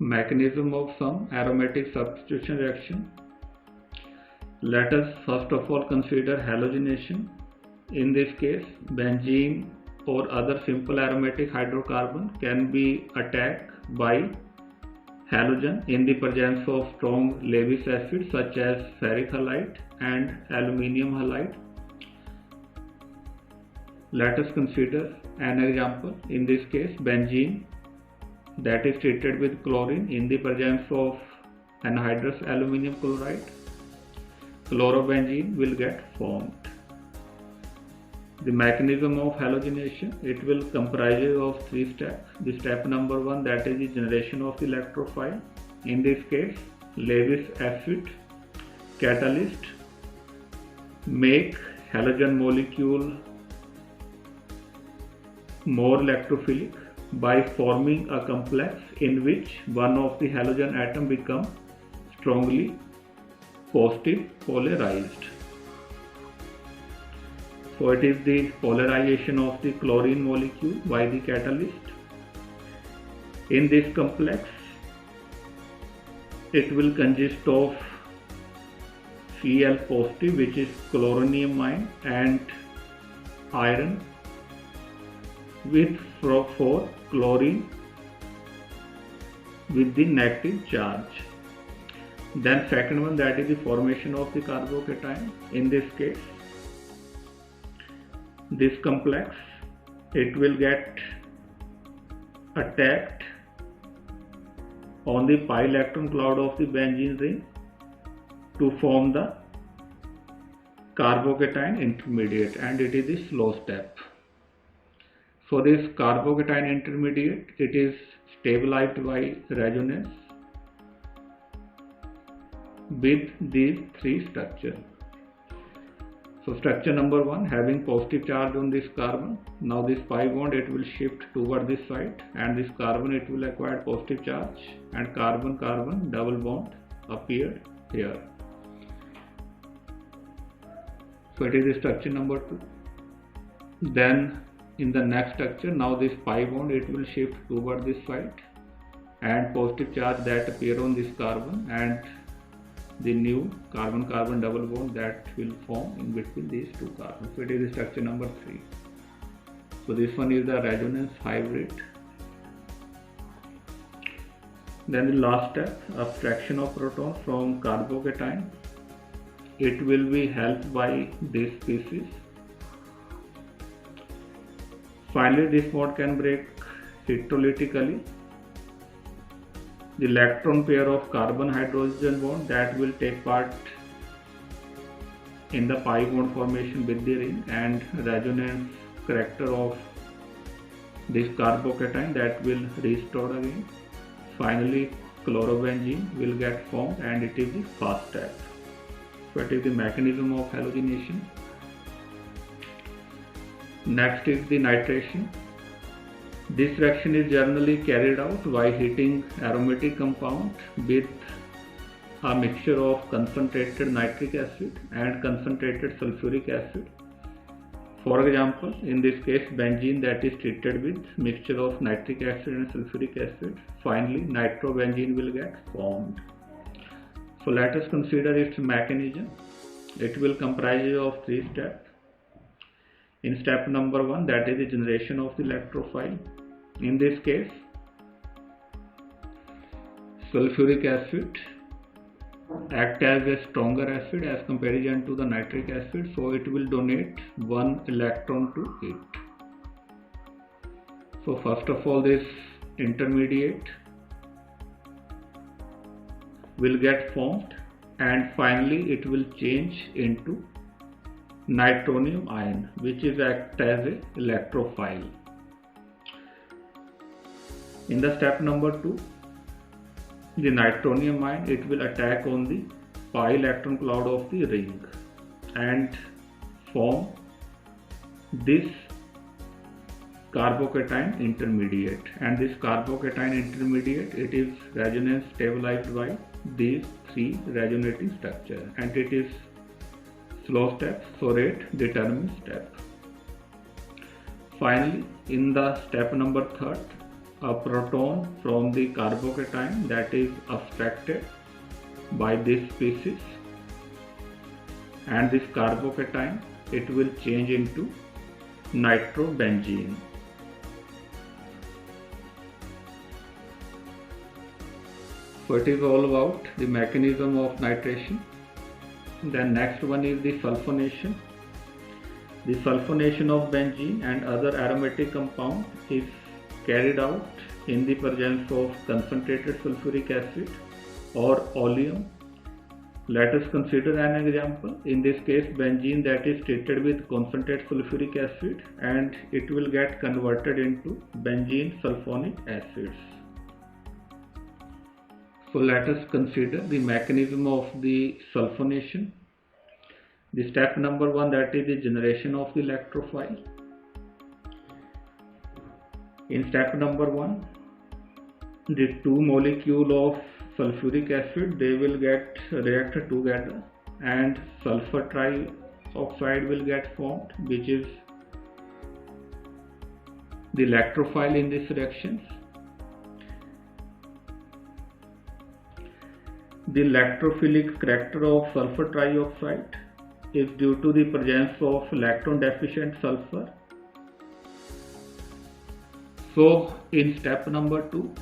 Mechanism of some aromatic substitution reaction. Let us first of all consider halogenation. In this case, benzene or other simple aromatic hydrocarbon can be attacked by halogen in the presence of strong Lewis acids such as ferric halide and aluminium halide. Let us consider an example. In this case, benzene that is treated with chlorine in the presence of anhydrous aluminium chloride. Chlorobenzene will get formed. The mechanism of halogenation, it will comprise of three steps. The step number 1, that is the generation of the electrophile. In this case, Lewis acid catalyst make halogen molecule more electrophilic by forming a complex in which one of the halogen atom becomes strongly positive polarized. So it is the polarization of the chlorine molecule by the catalyst. In this complex, it will consist of Cl positive, which is chloronium ion, and iron with 4 chlorine with the negative charge. Then second one, that is the formation of the carbocation. In this case, this complex, it will get attacked on the pi electron cloud of the benzene ring to form the carbocation intermediate, and it is the slow step. So this carbocation intermediate, it is stabilized by resonance with these three structures. So structure number 1, having positive charge on this carbon. Now this pi bond, it will shift toward this side, and this carbon, it will acquire positive charge, and carbon-carbon double bond appeared here. So it is the structure number 2. Then in the next structure, now this pi bond, it will shift toward this side, and positive charge that appear on this carbon, and the new carbon-carbon double bond that will form in between these two carbons. So it is the structure number 3. So this one is the resonance hybrid. Then the last step, abstraction of proton from carbocation. It will be helped by this species. Finally, this bond can break heterolytically. The electron pair of carbon hydrogen bond that will take part in the pi bond formation with the ring, and resonance character of this carbocation that will restore again. Finally, chlorobenzene will get formed, and it is the first step. So it is the mechanism of halogenation. Next is the nitration. This reaction is generally carried out by heating aromatic compound with a mixture of concentrated nitric acid and concentrated sulfuric acid. For example, in this case, benzene that is treated with mixture of nitric acid and sulfuric acid. Finally, nitrobenzene will get formed. So let us consider its mechanism. It will comprise of 3 steps. In step number 1, that is the generation of the electrophile. In this case, sulfuric acid act as a stronger acid as comparison to the nitric acid, so it will donate 1 electron to it. So first of all, this intermediate will get formed, and finally it will change into nitronium ion, which is act as a electrophile. In the step number 2, the nitronium ion, it will attack on the pi electron cloud of the ring and form this carbocation intermediate, and this carbocation intermediate, it is resonance stabilized by these 3 resonating structures, and it is slow step, so rate determines step. Finally, in the step number 3, a proton from the carbocation that is abstracted by this species, and this carbocation, it will change into nitrobenzene. So it is all about the mechanism of nitration. Then next one is the sulfonation. The sulfonation of benzene and other aromatic compounds is carried out in the presence of concentrated sulfuric acid or oleum. Let us consider an example. In this case, benzene that is treated with concentrated sulfuric acid, and it will get converted into benzene sulfonic acids. So let us consider the mechanism of the sulfonation. The step number 1, that is the generation of the electrophile. In step number 1, the two molecules of sulfuric acid, they will get reacted together and sulfur trioxide will get formed, which is the electrophile in this reaction. The electrophilic character of sulfur trioxide is due to the presence of electron deficient sulfur. So in step number 2,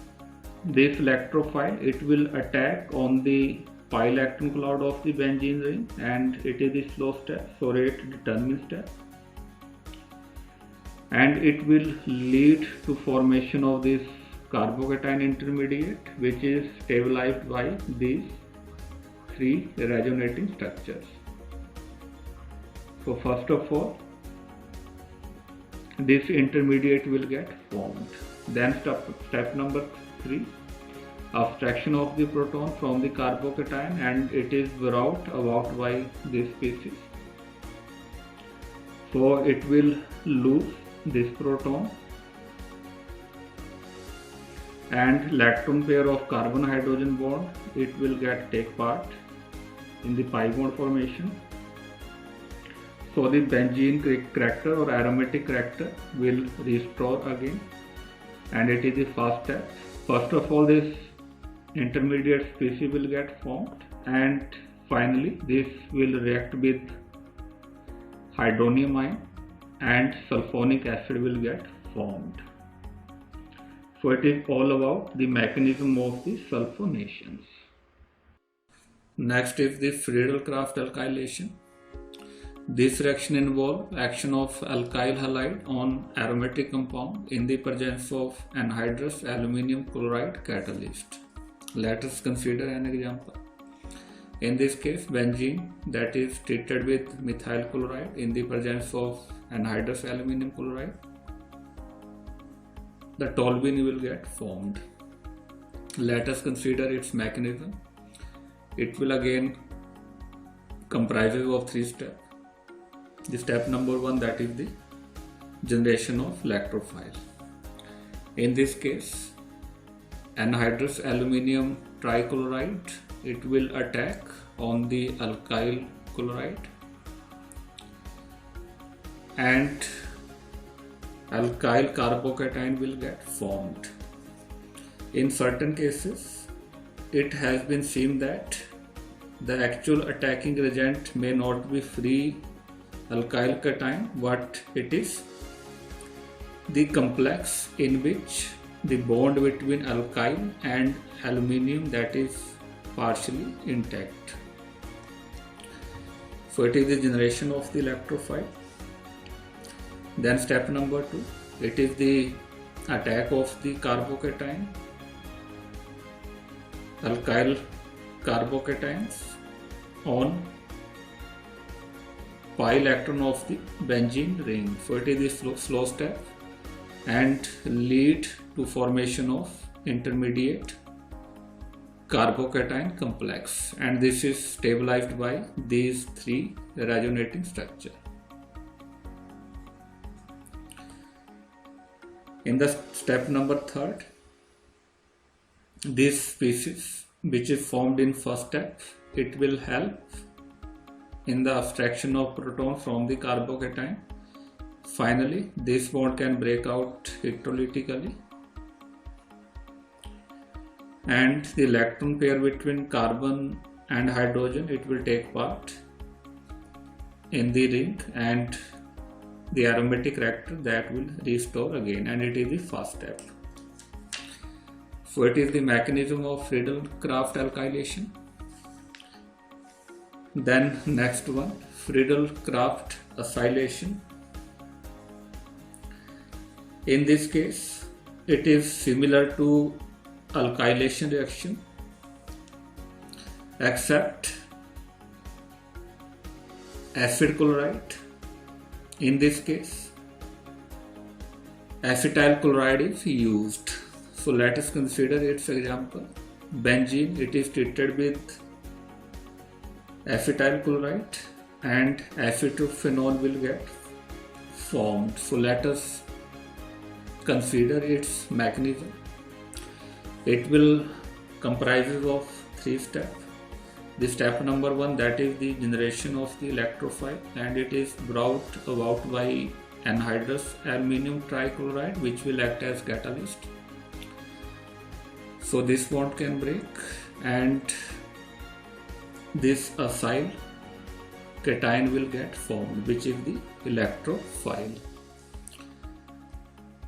this electrophile, it will attack on the pi electron cloud of the benzene ring, and it is the slow step, so rate determining step, and it will lead to formation of this carbocation intermediate, which is stabilized by these three resonating structures. So first of all, this intermediate will get formed. Then step number 3, abstraction of the proton from the carbocation, and it is brought about by this species. So it will lose this proton, and electron pair of carbon hydrogen bond, it will take part in the pi bond formation. So the benzene character or aromatic character will restore again, and it is the first step. First of all, this intermediate species will get formed, and finally this will react with hydronium ion and sulfonic acid will get formed. So it is all about the mechanism of the sulfonations. Next is the Friedel-Crafts alkylation. This reaction involves action of alkyl halide on aromatic compound in the presence of anhydrous aluminium chloride catalyst. Let us consider an example. In this case, benzene that is treated with methyl chloride in the presence of anhydrous aluminium chloride, the toluene will get formed. Let us consider its mechanism. It will again comprises of 3 steps. The step number 1, that is the generation of electrophile. In this case, anhydrous aluminium trichloride, it will attack on the alkyl chloride, and alkyl carbocation will get formed. In certain cases, it has been seen that the actual attacking reagent may not be free alkyl cation, but it is the complex in which the bond between alkyl and aluminium that is partially intact. So it is the generation of the electrophile. Then step number 2, it is the attack of the carbocation, alkyl carbocations on pi electron of the benzene ring. So it is the slow step and lead to formation of intermediate carbocation complex, and this is stabilized by these 3 resonating structures. In the step number 3, this species which is formed in first step, it will help in the abstraction of proton from the carbocation. Finally, this bond can break out electrolytically, and the electron pair between carbon and hydrogen, it will take part in the ring, and the aromatic reactor that will restore again, and it is the first step. So it is the mechanism of Friedel-Crafts alkylation. Then next one, Friedel-Crafts acylation. In this case, it is similar to alkylation reaction, except acid chloride. In this case, acetyl chloride is used. So let us consider its example. Benzene, it is treated with acetyl chloride and acetophenone will get formed. So let us consider its mechanism. It will comprises of 3 steps. The step number 1, that is the generation of the electrophile, and it is brought about by anhydrous aluminium trichloride, which will act as catalyst. So this bond can break and this acyl cation will get formed, which is the electrophile.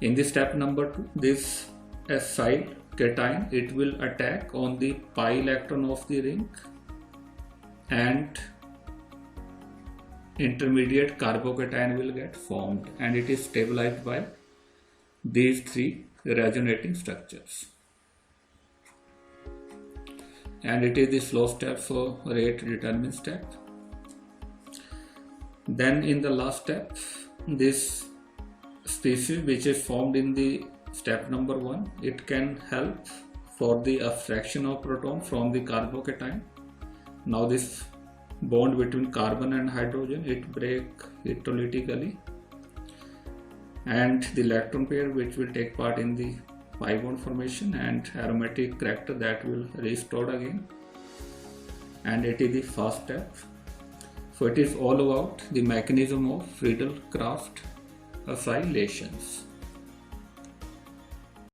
In the step number 2, this acyl cation, it will attack on the pi electron of the ring and intermediate carbocation will get formed, and it is stabilized by these 3 resonating structures. And it is the slow step, so rate determine step. Then in the last step, this species which is formed in the step number 1, it can help for the abstraction of proton from the carbocation. Now this bond between carbon and hydrogen, it break electrolytically, and the electron pair which will take part in the pi bond formation and aromatic character that will restore again, and it is the first step. So it is all about the mechanism of Friedel-Crafts acylations.